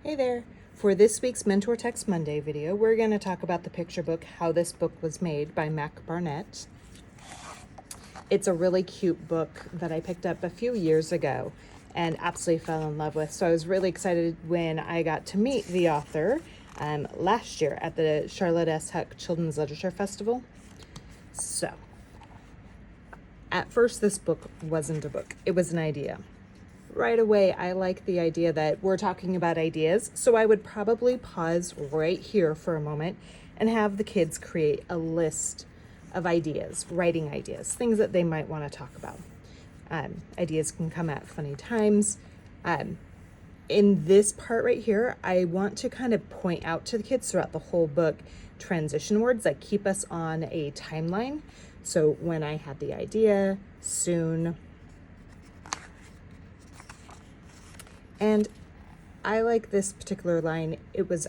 Hey there! For this week's Mentor Text Monday video, we're going to talk about the picture book, How This Book Was Made by Barnett. It's a really cute book that I picked up a few years ago and absolutely fell in love with. So I was really excited when I got to meet the author last year at the Charlotte S. Huck Children's Literature Festival. So, at first this book wasn't a book, it was an idea. Right away, I like the idea that we're talking about ideas, so I would probably pause right here for a moment and have the kids create a list of ideas, writing ideas, things that they might want to talk about. Ideas can come at funny times. In this part right here, I want to kind of point out to the kids throughout the whole book transition words that keep us on a timeline. So when I had the idea, soon, and I like this particular line. It was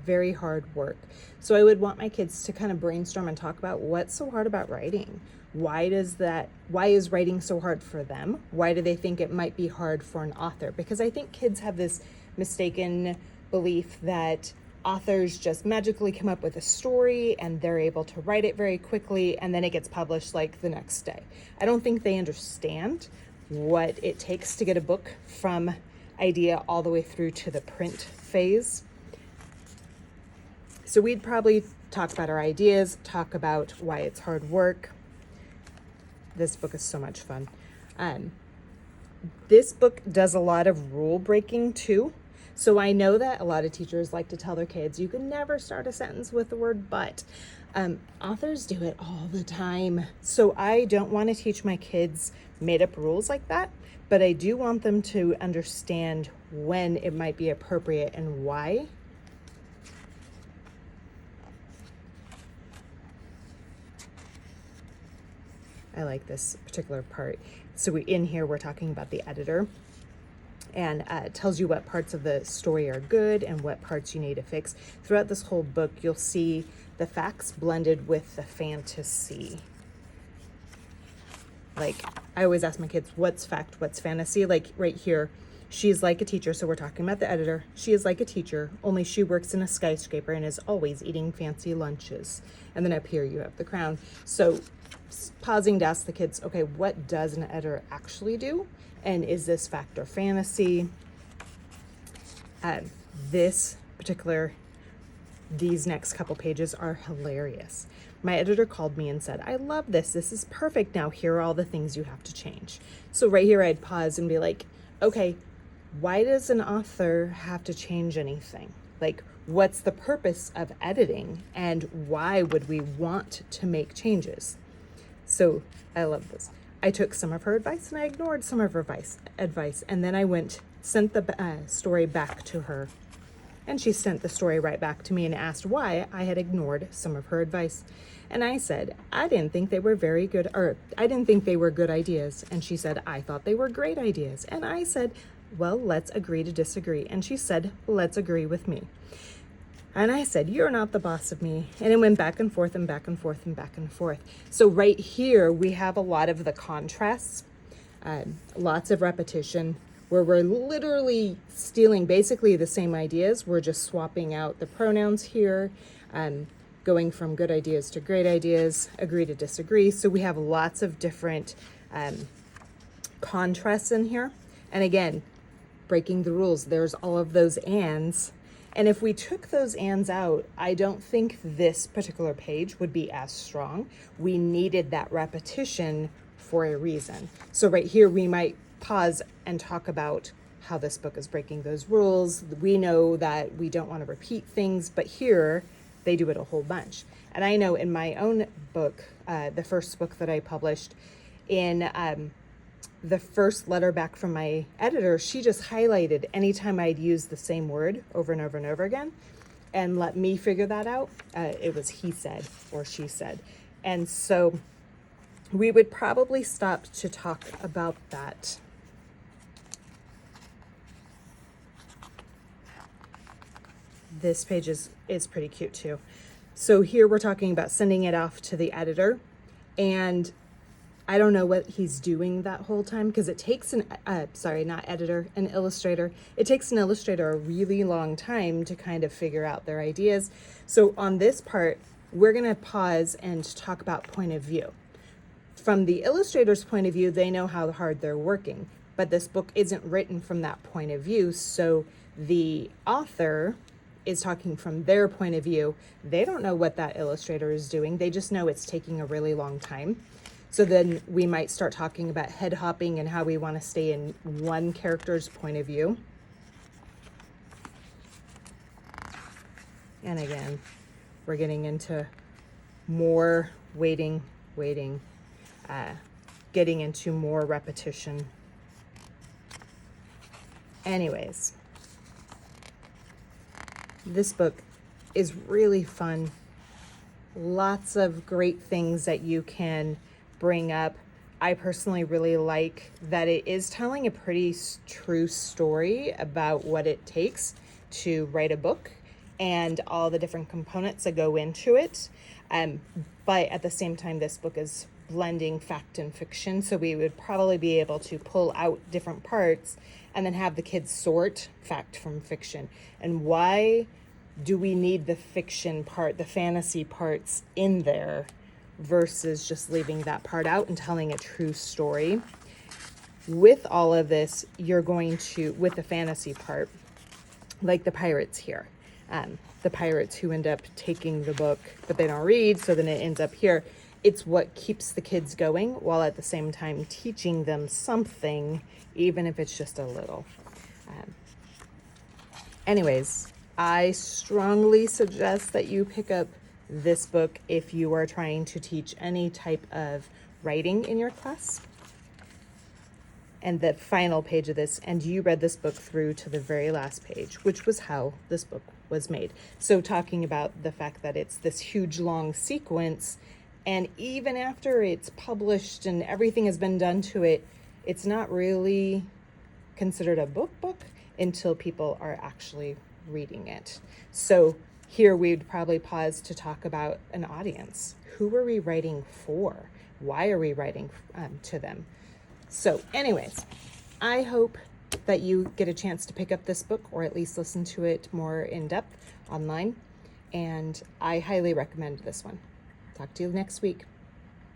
very hard work. So I would want my kids to kind of brainstorm and talk about what's so hard about writing. Why is writing so hard for them? Why do they think it might be hard for an author? Because I think kids have this mistaken belief that authors just magically come up with a story and they're able to write it very quickly and then it gets published like the next day. I don't think they understand what it takes to get a book from idea all the way through to the print phase. So we'd probably talk about our ideas, talk about why it's hard work. This book is so much fun. This book does a lot of rule breaking too. So I know that a lot of teachers like to tell their kids, you can never start a sentence with the word but. Authors do it all the time. So I don't want to teach my kids made up rules like that, but I do want them to understand when it might be appropriate and why. I like this particular part. So in here, we're talking about the editor, and it tells you what parts of the story are good and what parts you need to fix. Throughout this whole book, you'll see the facts blended with the fantasy. Like, I always ask my kids, what's fact, what's fantasy? Like right here, she's like a teacher. So we're talking about the editor. She is like a teacher, only she works in a skyscraper and is always eating fancy lunches. And then up here you have the crown. So pausing to ask the kids, okay, what does an editor actually do? And is this fact or fantasy? These next couple pages are hilarious. My editor called me and said, I love this. This is perfect. Now here are all the things you have to change. So right here, I'd pause and be like, okay, why does an author have to change anything? Like, what's the purpose of editing and why would we want to make changes? So I love this. I took some of her advice and I ignored some of her advice. And then I sent the story back to her. And she sent the story right back to me and asked why I had ignored some of her advice. And I said, I didn't think they were good ideas. And she said, I thought they were great ideas. And I said, well, let's agree to disagree. And she said, let's agree with me. And I said, you're not the boss of me. And it went back and forth and back and forth and back and forth. So right here, we have a lot of the contrasts, lots of repetition, where we're literally stealing basically the same ideas. We're just swapping out the pronouns here, going from good ideas to great ideas, agree to disagree. So we have lots of different contrasts in here. And again, breaking the rules, there's all of those ands. And if we took those ands out, I don't think this particular page would be as strong. We needed that repetition for a reason. So right here, we might pause and talk about how this book is breaking those rules. We know that we don't want to repeat things, but here they do it a whole bunch. And I know in my own book, the first book that I published, in the first letter back from my editor, she just highlighted anytime I'd use the same word over and over and over again and let me figure that out. It was he said or she said. And so we would probably stop to talk about that. This page is pretty cute too. So here we're talking about sending it off to the editor, and I don't know what he's doing that whole time, because it takes an illustrator. It takes an illustrator a really long time to kind of figure out their ideas. So on this part, we're going to pause and talk about point of view. From the illustrator's point of view, they know how hard they're working, but this book isn't written from that point of view. So the author is talking from their point of view. They don't know what that illustrator is doing. They just know it's taking a really long time. So then we might start talking about head hopping and how we want to stay in one character's point of view. And again, we're getting into more waiting, getting into more repetition. Anyways, this book is really fun. Lots of great things that you can bring up. I personally really like that it is telling a pretty true story about what it takes to write a book and all the different components that go into it. But at the same time, this book is blending fact and fiction. So we would probably be able to pull out different parts and then have the kids sort fact from fiction. And why do we need the fiction part, the fantasy parts in there versus just leaving that part out and telling a true story? With all of this, you're going to, with the fantasy part, like the pirates here, the pirates who end up taking the book, but they don't read, so then it ends up here. It's what keeps the kids going while at the same time teaching them something, even if it's just a little. Anyways, I strongly suggest that you pick up this book if you are trying to teach any type of writing in your class. And the final page of this, and you read this book through to the very last page, which was how this book was made. So talking about the fact that it's this huge long sequence, and even after it's published and everything has been done to it, it's not really considered a book until people are actually reading it. So here we'd probably pause to talk about an audience. Who are we writing for? Why are we writing to them? So anyways, I hope that you get a chance to pick up this book, or at least listen to it more in depth online. And I highly recommend this one. Talk to you next week.